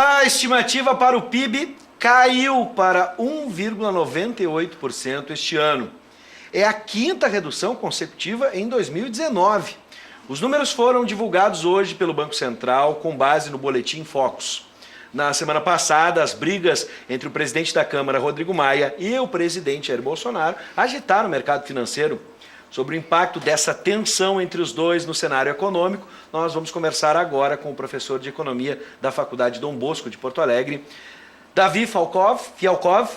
A estimativa para o PIB caiu para 1,98% este ano. É a quinta redução consecutiva em 2019. Os números foram divulgados hoje pelo Banco Central com base no Boletim Focus. Na semana passada, as brigas entre o presidente da Câmara, Rodrigo Maia, e o presidente Jair Bolsonaro agitaram o mercado financeiro. Sobre o impacto dessa tensão entre os dois no cenário econômico, nós vamos conversar agora com o professor de Economia da Faculdade Dom Bosco de Porto Alegre, Davi Fialkov,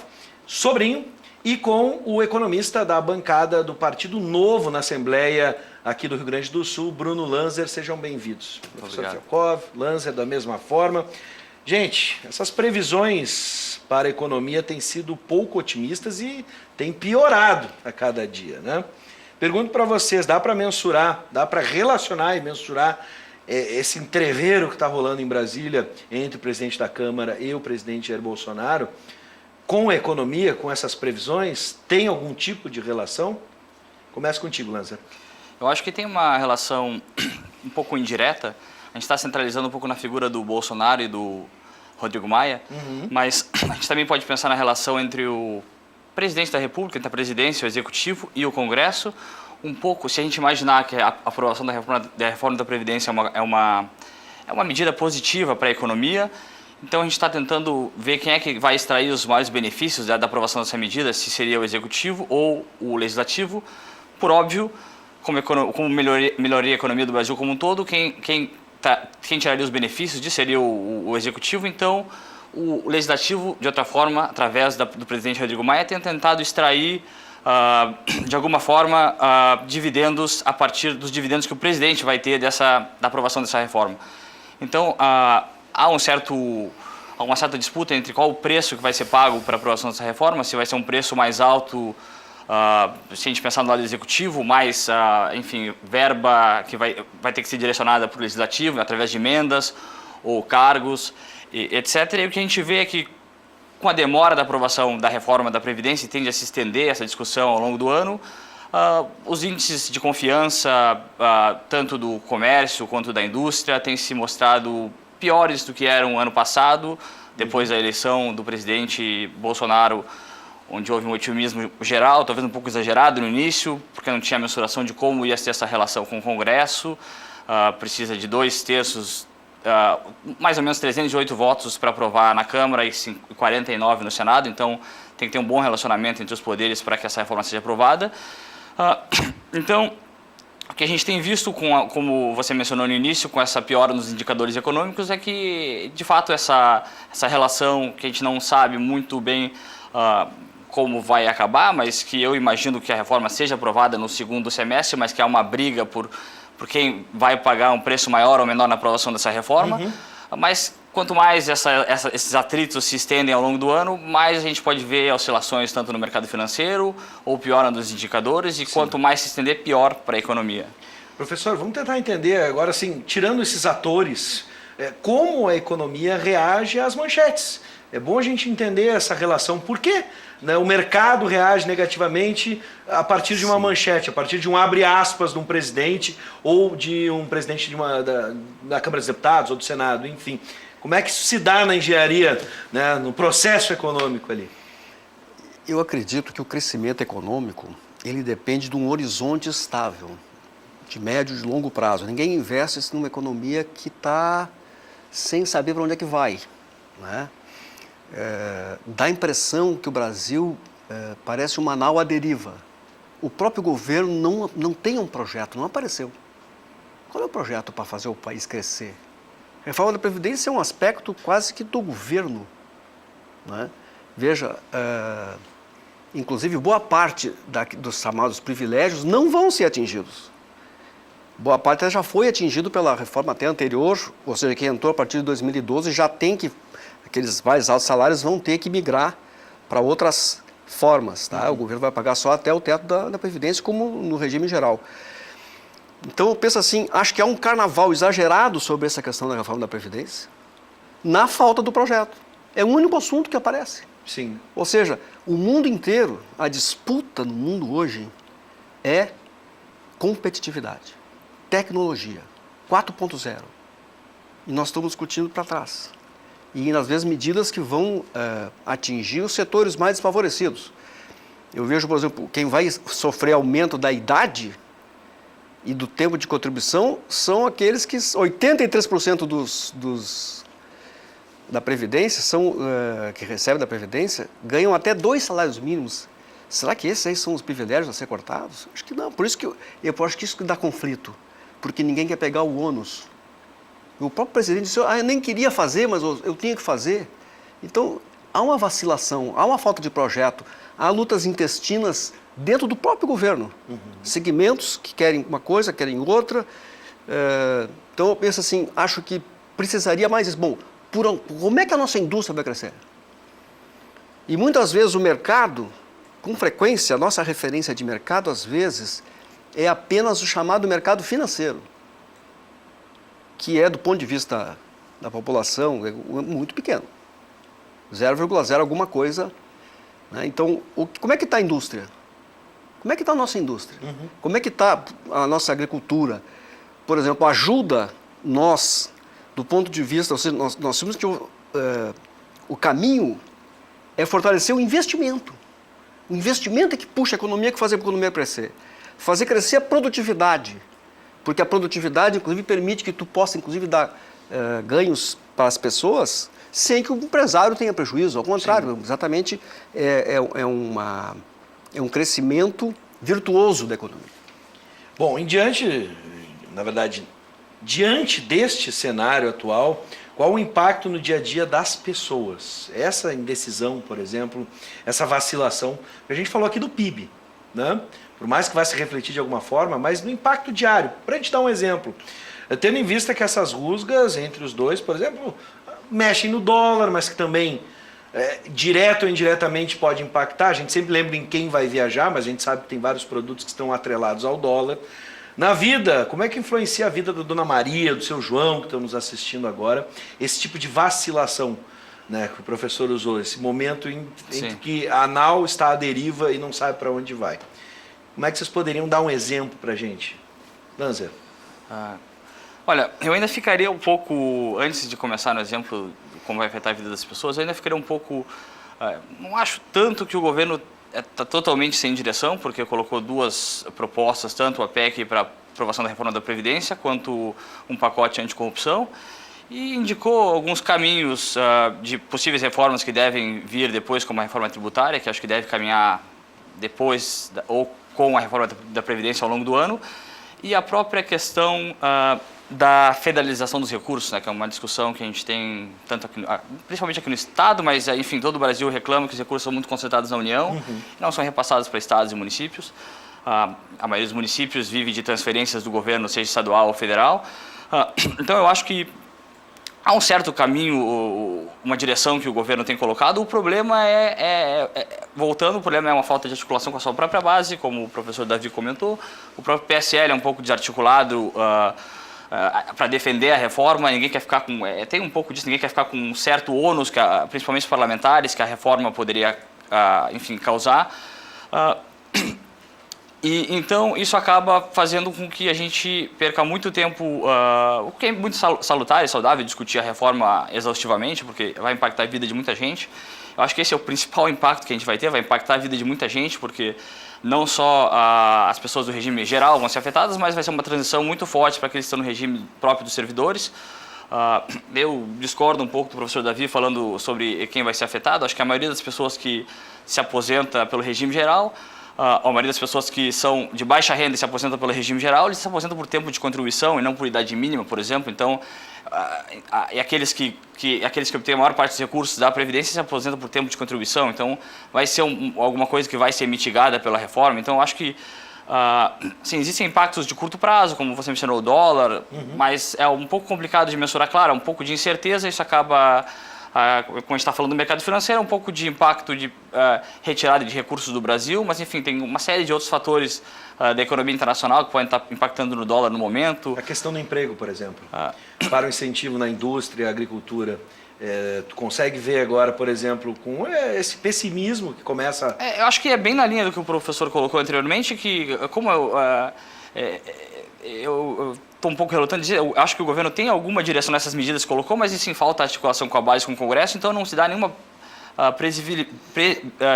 sobrinho, e com o economista da bancada do Partido Novo na Assembleia aqui do Rio Grande do Sul, Bruno Lanzer. Sejam bem-vindos. Professor Fialkov, Lanzer, da mesma forma. Gente, essas previsões para a economia têm sido pouco otimistas e têm piorado a cada dia, né? Pergunto para vocês, dá para mensurar, dá para relacionar e mensurar esse entreveiro que está rolando em Brasília entre o presidente da Câmara e o presidente Jair Bolsonaro com a economia, com essas previsões? Tem algum tipo de relação? Começa contigo, Lanza. Eu acho que tem uma relação um pouco indireta. A gente está centralizando um pouco na figura do Bolsonaro e do Rodrigo Maia, mas a gente também pode pensar na relação entre o presidente da República, entre a presidência, o executivo e o Congresso. Um pouco, se a gente imaginar que a aprovação da reforma da Previdência é uma medida positiva para a economia, então a gente está tentando ver quem é que vai extrair os maiores benefícios da aprovação dessa medida, se seria o executivo ou o legislativo. Por óbvio, como melhoraria a economia do Brasil como um todo, quem tiraria os benefícios disso seria o executivo. Então o legislativo, de outra forma, através do presidente Rodrigo Maia, tem tentado extrair, de alguma forma, dividendos a partir dos dividendos que o presidente vai ter da aprovação dessa reforma. Então, há uma certa disputa entre qual o preço que vai ser pago para a aprovação dessa reforma, se vai ser um preço mais alto, se a gente pensar no lado executivo, mais, enfim, verba que vai ter que ser direcionada para o legislativo, através de emendas ou cargos, etc. E o que a gente vê é que, com a demora da aprovação da reforma da Previdência, tende a se estender essa discussão ao longo do ano, os índices de confiança, tanto do comércio quanto da indústria, têm se mostrado piores do que eram ano passado, depois da eleição do presidente Bolsonaro, onde houve um otimismo geral, talvez um pouco exagerado no início, porque não tinha mensuração de como ia ser essa relação com o Congresso. Precisa de 2/3, mais ou menos 308 votos para aprovar na Câmara e 49 no Senado, então tem que ter um bom relacionamento entre os poderes para que essa reforma seja aprovada. Então, o que a gente tem visto, como você mencionou no início, com essa piora nos indicadores econômicos, é que, de fato, essa relação que a gente não sabe muito bem como vai acabar, mas que eu imagino que a reforma seja aprovada no segundo semestre, mas que há uma briga por quem vai pagar um preço maior ou menor na aprovação dessa reforma. Mas quanto mais esses atritos se estendem ao longo do ano, mais a gente pode ver oscilações tanto no mercado financeiro ou piora nos indicadores, e quanto mais se estender, pior para a economia. Professor, vamos tentar entender agora, assim, tirando esses atores, como a economia reage às manchetes. É bom a gente entender essa relação. Por quê, né, o mercado reage negativamente a partir de uma manchete, a partir de um abre aspas de um presidente ou de um presidente da Câmara dos Deputados ou do Senado, enfim. Como é que isso se dá na engenharia, né, no processo econômico ali? Eu acredito que o crescimento econômico, ele depende de um horizonte estável, de médio e de longo prazo. Ninguém investe numa economia que está sem saber para onde é que vai, né? Dá a impressão que o Brasil parece uma nau à deriva. O próprio governo não tem um projeto, não apareceu. Qual é o projeto para fazer o país crescer? A reforma da Previdência é um aspecto quase que do governo, né? Veja, inclusive boa parte dos chamados privilégios não vão ser atingidos. Boa parte já foi atingido pela reforma até anterior, ou seja, quem entrou a partir de 2012 já tem que, aqueles mais altos salários vão ter que migrar para outras formas, tá? O governo vai pagar só até o teto da Previdência, como no regime geral. Então eu penso assim, acho que há um carnaval exagerado sobre essa questão da reforma da Previdência, na falta do projeto. É o único assunto que aparece. Sim. Ou seja, o mundo inteiro, a disputa no mundo hoje é competitividade, tecnologia, 4.0. E nós estamos discutindo para trás. e, às vezes, medidas que vão atingir os setores mais desfavorecidos. Eu vejo, por exemplo, quem vai sofrer aumento da idade e do tempo de contribuição são aqueles que 83% da Previdência, que recebem da Previdência, ganham até 2 salários mínimos. Será que esses aí são os privilégios a ser cortados? Acho que não. Por isso que eu acho que isso que dá conflito, porque ninguém quer pegar o ônus. O próprio presidente disse, eu nem queria fazer, mas eu tinha que fazer. Então, há uma vacilação, há uma falta de projeto, há lutas intestinas dentro do próprio governo. Segmentos que querem uma coisa, querem outra. Então, eu penso assim, acho que precisaria mais isso. Bom, como é que a nossa indústria vai crescer? E muitas vezes o mercado, com frequência, a nossa referência de mercado, às vezes, é apenas o chamado mercado financeiro, que é, do ponto de vista da população, muito pequeno. 0,0 alguma coisa. Né? Então, como é que está a indústria? Como é que está a nossa indústria? Como é que está a nossa agricultura? Por exemplo, ajuda nós, do ponto de vista, nós temos que o caminho é fortalecer o investimento. O investimento é que puxa a economia, que faz a economia crescer. Fazer crescer a produtividade, porque a produtividade, inclusive, permite que tu possa, inclusive, dar ganhos para as pessoas sem que o empresário tenha prejuízo. Ao contrário, exatamente, é um crescimento virtuoso da economia. Bom, diante deste cenário atual, qual o impacto no dia a dia das pessoas? Essa indecisão, por exemplo, essa vacilação. A gente falou aqui do PIB, né? Por mais que vá se refletir de alguma forma, mas no impacto diário. Para a gente dar um exemplo, tendo em vista que essas rusgas entre os dois, por exemplo, mexem no dólar, mas que também, direto ou indiretamente, pode impactar. A gente sempre lembra em quem vai viajar, mas a gente sabe que tem vários produtos que estão atrelados ao dólar. Na vida, como é que influencia a vida da Dona Maria, do seu João, que estão nos assistindo agora, esse tipo de vacilação, né, que o professor usou, esse momento em que a nau está à deriva e não sabe para onde vai. Como é que vocês poderiam dar um exemplo para a gente? Lanzer? Olha, eu ainda ficaria um pouco, antes de começar no exemplo de como vai afetar a vida das pessoas, eu ainda ficaria um pouco, não acho tanto que o governo está totalmente sem direção, porque colocou 2 propostas, tanto a PEC para aprovação da reforma da Previdência, quanto um pacote anticorrupção, e indicou alguns caminhos de possíveis reformas que devem vir depois, como a reforma tributária, que acho que deve caminhar depois, ou com a reforma da Previdência ao longo do ano, e a própria questão da federalização dos recursos, né, que é uma discussão que a gente tem, tanto aqui, principalmente aqui no Estado, mas, enfim, todo o Brasil reclama que os recursos são muito concentrados na União, não são repassados para estados e municípios. A maioria dos municípios vive de transferências do governo, seja estadual ou federal. Então, eu acho que há um certo caminho, uma direção que o governo tem colocado. O problema voltando, o problema é uma falta de articulação com a sua própria base, como o professor Davi comentou. O próprio PSL é um pouco desarticulado para defender a reforma. Ninguém quer ficar com... tem um pouco disso, ninguém quer ficar com um certo ônus, principalmente os parlamentares, que a reforma poderia, enfim, causar. E então isso acaba fazendo com que a gente perca muito tempo, o que é muito salutar e saudável discutir a reforma exaustivamente, porque vai impactar a vida de muita gente. Eu acho que esse é o principal impacto que a gente vai ter, vai impactar a vida de muita gente, porque não só as pessoas do regime geral vão ser afetadas, mas vai ser uma transição muito forte para aqueles que estão no regime próprio dos servidores. Eu discordo um pouco do professor Davi falando sobre quem vai ser afetado. Acho que a maioria das pessoas que se aposenta pelo regime geral, a maioria das pessoas que são de baixa renda e se aposentam pelo regime geral, eles se aposentam por tempo de contribuição e não por idade mínima, por exemplo. Então, e aqueles que obtêm a maior parte dos recursos da Previdência se aposentam por tempo de contribuição. Então, vai ser alguma coisa que vai ser mitigada pela reforma. Então, eu acho que sim, existem impactos de curto prazo, como você mencionou, o dólar, mas é um pouco complicado de mensurar. Claro, um pouco de incerteza, isso acaba... como a gente está falando do mercado financeiro, um pouco de impacto de retirada de recursos do Brasil, mas enfim, tem uma série de outros fatores da economia internacional que podem estar impactando no dólar no momento. A questão do emprego, por exemplo, para o incentivo na indústria, agricultura, tu consegue ver agora, por exemplo, com esse pessimismo que começa... Eu acho que é bem na linha do que o professor colocou anteriormente, que como eu estou um pouco relutante de dizer, eu acho que o governo tem alguma direção nessas medidas que colocou, mas sim falta articulação com a base, com o Congresso, então não se dá nenhuma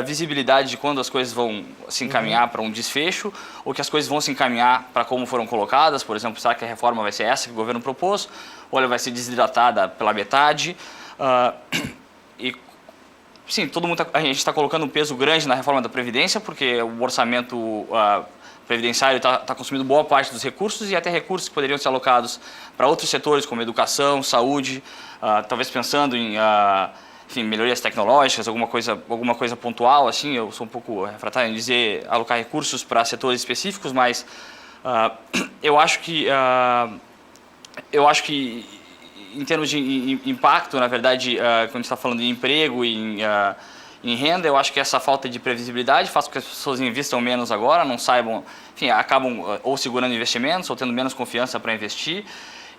visibilidade de quando as coisas vão se encaminhar para um desfecho, ou que as coisas vão se encaminhar para como foram colocadas. Por exemplo, será que a reforma vai ser essa que o governo propôs, ou ela vai ser desidratada pela metade? E sim, a gente está colocando um peso grande na reforma da Previdência, porque o orçamento previdenciário está consumindo boa parte dos recursos, e até recursos que poderiam ser alocados para outros setores, como educação, saúde, talvez pensando em enfim, melhorias tecnológicas, alguma coisa pontual. Assim, eu sou um pouco refratário em dizer alocar recursos para setores específicos, mas eu acho que em termos de impacto, na verdade, quando a gente está falando de emprego e em renda, eu acho que essa falta de previsibilidade faz com que as pessoas investam menos agora, não saibam, enfim, acabam ou segurando investimentos ou tendo menos confiança para investir.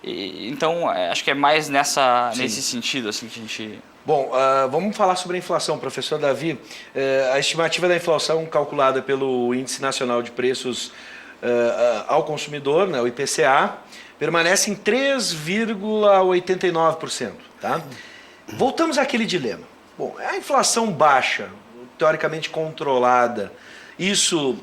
Então, acho que é mais nesse sentido assim, que a gente... Bom, vamos falar sobre a inflação, professor Davi. A estimativa da inflação calculada pelo Índice Nacional de Preços ao Consumidor, né, o IPCA, permanece em 3,89%. Tá? Voltamos àquele dilema. Bom, a inflação baixa, teoricamente controlada, isso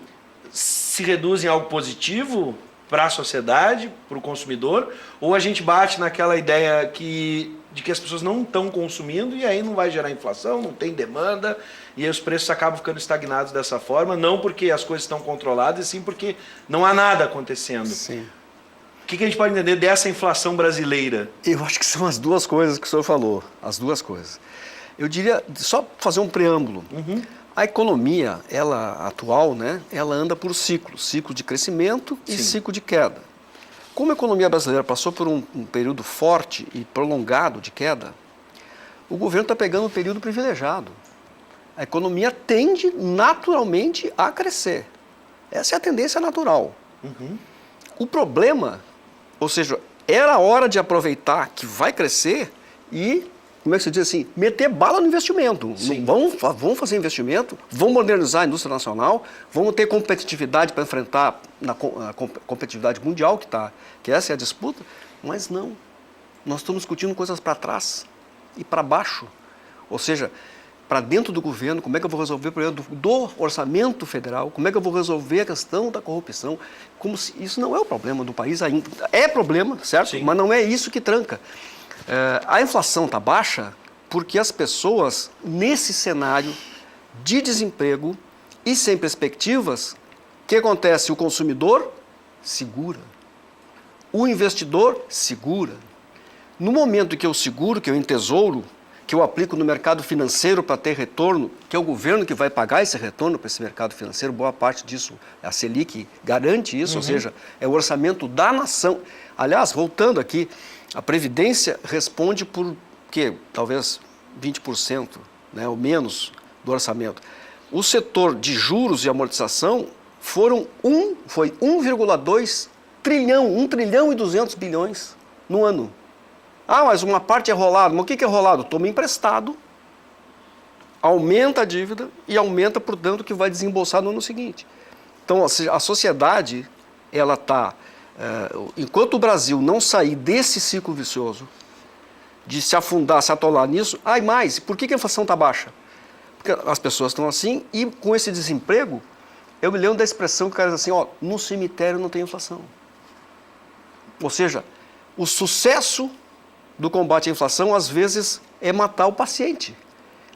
se reduz em algo positivo para a sociedade, para o consumidor, ou a gente bate naquela ideia de que as pessoas não estão consumindo e aí não vai gerar inflação, não tem demanda e aí os preços acabam ficando estagnados dessa forma, não porque as coisas estão controladas, e sim porque não há nada acontecendo. Sim. O que a gente pode entender dessa inflação brasileira? Eu acho que são as duas coisas que o senhor falou, as duas coisas. Eu diria, só fazer um preâmbulo. A economia, ela atual, né, ela anda por ciclo de crescimento e ciclo de queda. Como a economia brasileira passou por um período forte e prolongado de queda, o governo está pegando um período privilegiado. A economia tende naturalmente a crescer. Essa é a tendência natural. O problema, ou seja, era a hora de aproveitar que vai crescer e, como é que se diz assim, meter bala no investimento. Vamos fazer investimento, vamos modernizar a indústria nacional, vamos ter competitividade para enfrentar a competitividade mundial, que essa é a disputa, mas não. Nós estamos discutindo coisas para trás e para baixo. Ou seja, para dentro do governo, como é que eu vou resolver o problema do orçamento federal, como é que eu vou resolver a questão da corrupção, como se isso não é o problema do país ainda. É problema, certo? Sim. Mas não é isso que tranca. A inflação está baixa porque as pessoas, nesse cenário de desemprego e sem perspectivas, o que acontece? O consumidor segura, o investidor segura. No momento em que eu seguro, que eu entesouro, que eu aplico no mercado financeiro para ter retorno, que é o governo que vai pagar esse retorno para esse mercado financeiro, boa parte disso, a Selic garante isso, ou seja, é o orçamento da nação. Aliás, voltando aqui, a Previdência responde por quê? Talvez 20%, né, ou menos do orçamento. O setor de juros e amortização foi 1,2 trilhão, 1 trilhão e 200 bilhões no ano. Ah, mas uma parte é rolado. Mas o que é rolado? Toma emprestado, aumenta a dívida e aumenta, portanto, o que vai desembolsar no ano seguinte. Então, a sociedade, ela está... enquanto o Brasil não sair desse ciclo vicioso, de se afundar, se atolar nisso, por que a inflação está baixa? Porque as pessoas estão assim e com esse desemprego, eu me lembro da expressão que o cara diz assim, no cemitério não tem inflação. Ou seja, o sucesso do combate à inflação, às vezes, é matar o paciente.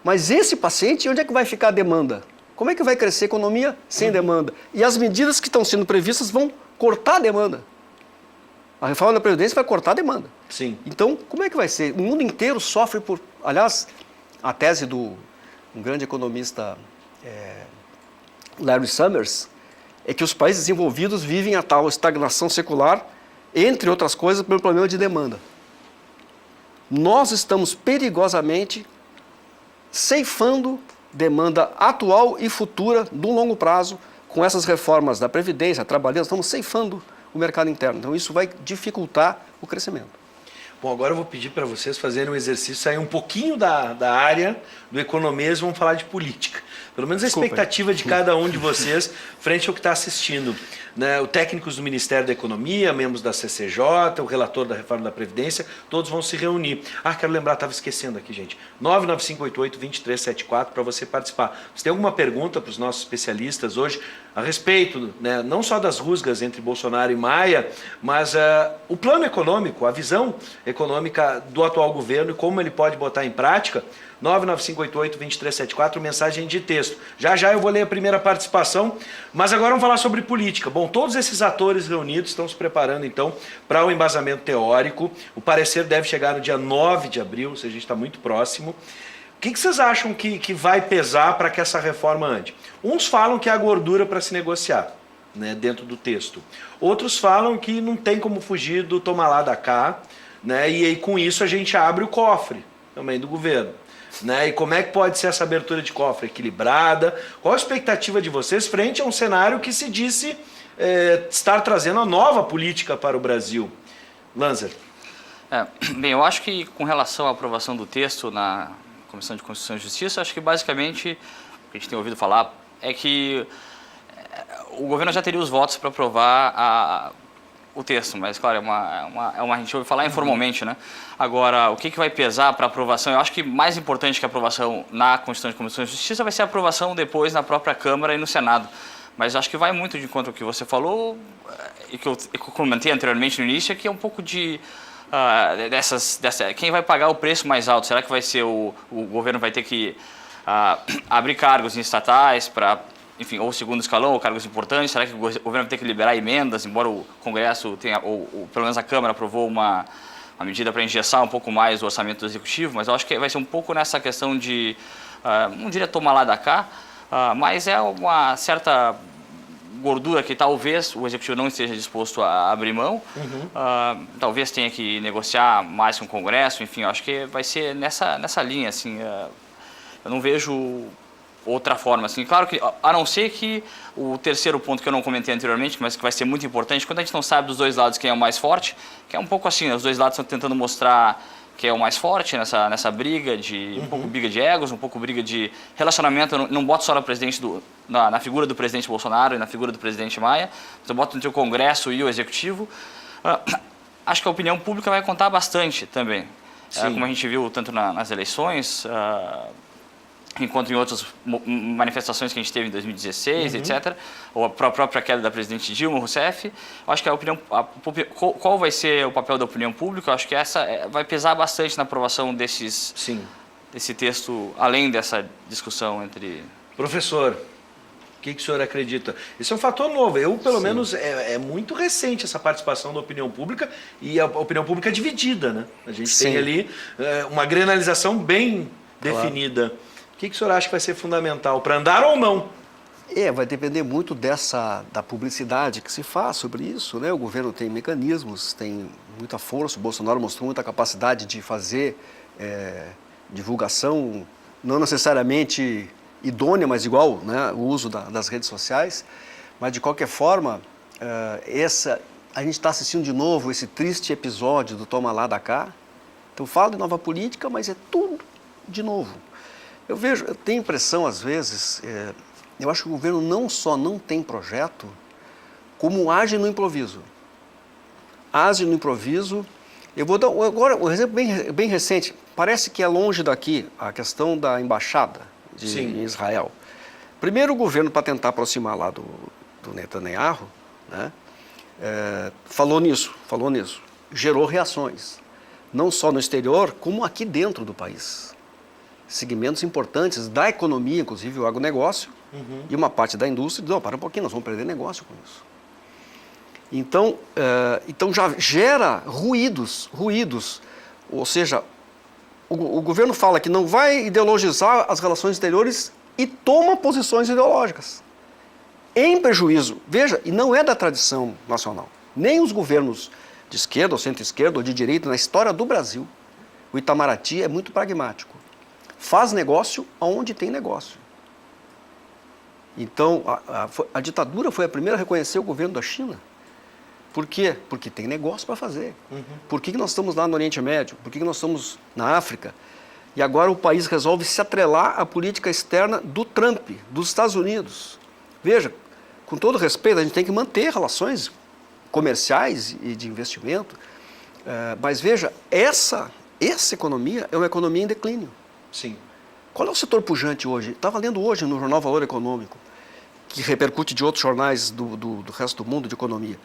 Mas esse paciente, onde é que vai ficar a demanda? Como é que vai crescer a economia sem demanda? E as medidas que estão sendo previstas vão cortar a demanda. A reforma da Previdência vai cortar a demanda. Sim. Então, como é que vai ser? O mundo inteiro sofre por... Aliás, a tese do um grande economista, Larry Summers, é que os países desenvolvidos vivem a tal estagnação secular, entre outras coisas, pelo problema de demanda. Nós estamos perigosamente ceifando demanda atual e futura do longo prazo com essas reformas da Previdência, trabalhando, estamos ceifando o mercado interno. Então, isso vai dificultar o crescimento. Bom, agora eu vou pedir para vocês fazerem um exercício, sair um pouquinho da área do economês e vamos falar de política. Pelo menos a expectativa de cada um de vocês frente ao que está assistindo. Né? Os técnicos do Ministério da Economia, membros da CCJ, o relator da reforma da Previdência, todos vão se reunir. Quero lembrar, estava esquecendo aqui, gente. 99588-2374 para você participar. Você tem alguma pergunta para os nossos especialistas hoje a respeito, né, não só das rusgas entre Bolsonaro e Maia, mas o plano econômico, a visão econômica do atual governo e como ele pode botar em prática? 99588-2374, mensagem de texto. Já já eu vou ler a primeira participação, mas agora vamos falar sobre política. Bom, todos esses atores reunidos estão se preparando, então, para o embasamento teórico. O parecer deve chegar no dia 9 de abril, ou seja, a gente está muito próximo. O que vocês acham que vai pesar para que essa reforma ande? Uns falam que é a gordura para se negociar, né, dentro do texto. Outros falam que não tem como fugir do toma lá da cá, né, e aí com isso a gente abre o cofre também do governo. Né? E como é que pode ser essa abertura de cofre equilibrada? Qual a expectativa de vocês frente a um cenário que se disse estar trazendo a nova política para o Brasil? Lanzer. Bem, eu acho que com relação à aprovação do texto na Comissão de Constituição e Justiça, acho que basicamente o que a gente tem ouvido falar é que o governo já teria os votos para aprovar o texto, mas claro, a gente ouve falar informalmente, né? Agora, o que vai pesar para a aprovação? Eu acho que mais importante que a aprovação na Constituição de Comissão de Justiça vai ser a aprovação depois na própria Câmara e no Senado. Mas acho que vai muito de encontro ao que você falou e que eu comentei anteriormente no início, que é um pouco de quem vai pagar o preço mais alto? Será que vai ser o governo vai ter que abrir cargos em estatais para, enfim, ou segundo escalão, ou cargos importantes? Será que o governo vai ter que liberar emendas, embora o Congresso tenha, ou pelo menos a Câmara aprovou uma medida para engessar um pouco mais o orçamento do Executivo? Mas eu acho que vai ser um pouco nessa questão de, não diria tomar lá da cá, mas é uma certa gordura que talvez o Executivo não esteja disposto a abrir mão. Talvez tenha que negociar mais com o Congresso, enfim, eu acho que vai ser nessa linha, assim, eu não vejo outra forma, assim, claro que, a não ser que o terceiro ponto que eu não comentei anteriormente, mas que vai ser muito importante, quando a gente não sabe dos dois lados quem é o mais forte, que é um pouco assim, né, os dois lados estão tentando mostrar que é o mais forte nessa briga, um pouco briga de egos, um pouco briga de relacionamento. Eu não boto só na figura do presidente Bolsonaro e na figura do presidente Maia, mas eu boto entre o Congresso e o Executivo. Acho que a opinião pública vai contar bastante também. Como a gente viu tanto nas eleições, enquanto em outras manifestações que a gente teve em 2016, etc., ou a própria queda da presidente Dilma Rousseff. Eu acho que qual vai ser o papel da opinião pública? Eu acho que essa vai pesar bastante na aprovação desse texto, além dessa discussão entre... Professor, o que o senhor acredita? Esse é um fator novo. Pelo menos, é muito recente essa participação da opinião pública, e a opinião pública é dividida, né? A gente tem ali uma granalização bem definida. O que o senhor acha que vai ser fundamental para andar ou não? Vai depender muito da publicidade que se faz sobre isso, né? O governo tem mecanismos, tem muita força, o Bolsonaro mostrou muita capacidade de fazer divulgação, não necessariamente idônea, mas igual, né? O uso das redes sociais. Mas, de qualquer forma, a gente está assistindo de novo esse triste episódio do toma lá da cá. Então, falo de nova política, mas é tudo de novo. Eu tenho a impressão, às vezes, eu acho que o governo não só não tem projeto, como age no improviso. Age no improviso. Eu vou dar agora um exemplo bem recente. Parece que é longe daqui a questão da embaixada em Israel. Primeiro, o governo, para tentar aproximar lá do Netanyahu, né, falou nisso, gerou reações, não só no exterior, como aqui dentro do país. Segmentos importantes da economia, inclusive o agronegócio, e uma parte da indústria, não, para um pouquinho, nós vamos perder negócio com isso. Então já gera ruídos, ou seja, o governo fala que não vai ideologizar as relações exteriores e toma posições ideológicas, em prejuízo, veja, e não é da tradição nacional, nem os governos de esquerda ou centro-esquerda ou de direita na história do Brasil. O Itamaraty é muito pragmático. Faz negócio onde tem negócio. Então, a ditadura foi a primeira a reconhecer o governo da China. Por quê? Porque tem negócio para fazer. Por que nós estamos lá no Oriente Médio? Por que nós estamos na África? E agora o país resolve se atrelar à política externa do Trump, dos Estados Unidos. Veja, com todo respeito, a gente tem que manter relações comerciais e de investimento, mas veja, essa economia é uma economia em declínio. Sim. Qual é o setor pujante hoje? Estava lendo hoje no jornal Valor Econômico, que repercute de outros jornais do resto do mundo de economia.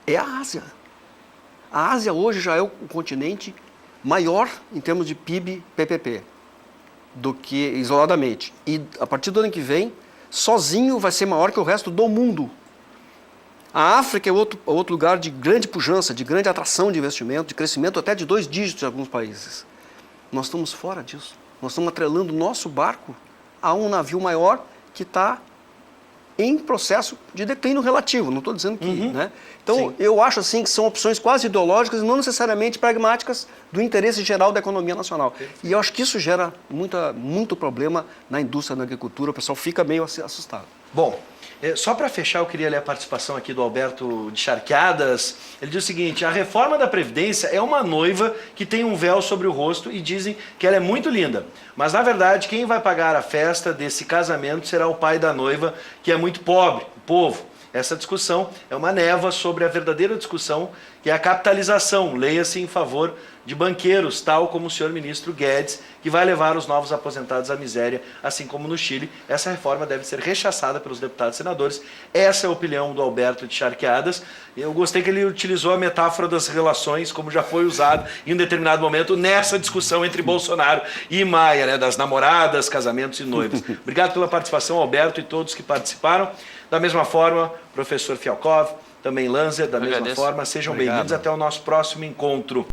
É a Ásia. A Ásia hoje já é o continente maior em termos de PIB PPP do que isoladamente. E a partir do ano que vem, sozinho vai ser maior que o resto do mundo. A África é outro lugar de grande pujança, de grande atração de investimento, de crescimento até de 2 dígitos em alguns países. Nós estamos fora disso. Nós estamos atrelando o nosso barco a um navio maior que está em processo de declínio relativo. Não estou dizendo que... Né? Então, Sim. eu acho assim que são opções quase ideológicas e não necessariamente pragmáticas do interesse geral da economia nacional. E eu acho que isso gera muito problema na indústria, na agricultura. O pessoal fica meio assustado. Bom, só para fechar, eu queria ler a participação aqui do Alberto de Charqueadas. Ele diz o seguinte: a reforma da Previdência é uma noiva que tem um véu sobre o rosto e dizem que ela é muito linda. Mas, na verdade, quem vai pagar a festa desse casamento será o pai da noiva, que é muito pobre, o povo. Essa discussão é uma névoa sobre a verdadeira discussão, que é a capitalização, leia-se em favor de banqueiros, tal como o senhor ministro Guedes, que vai levar os novos aposentados à miséria, assim como no Chile. Essa reforma deve ser rechaçada pelos deputados e senadores. Essa é a opinião do Alberto de Charqueadas. Eu gostei que ele utilizou a metáfora das relações, como já foi usado em um determinado momento nessa discussão entre Bolsonaro e Maia, né, das namoradas, casamentos e noivos. Obrigado pela participação, Alberto, e todos que participaram. Da mesma forma, professor Fialkov, também Lanzer, da mesma forma, sejam bem-vindos. Até o nosso próximo encontro.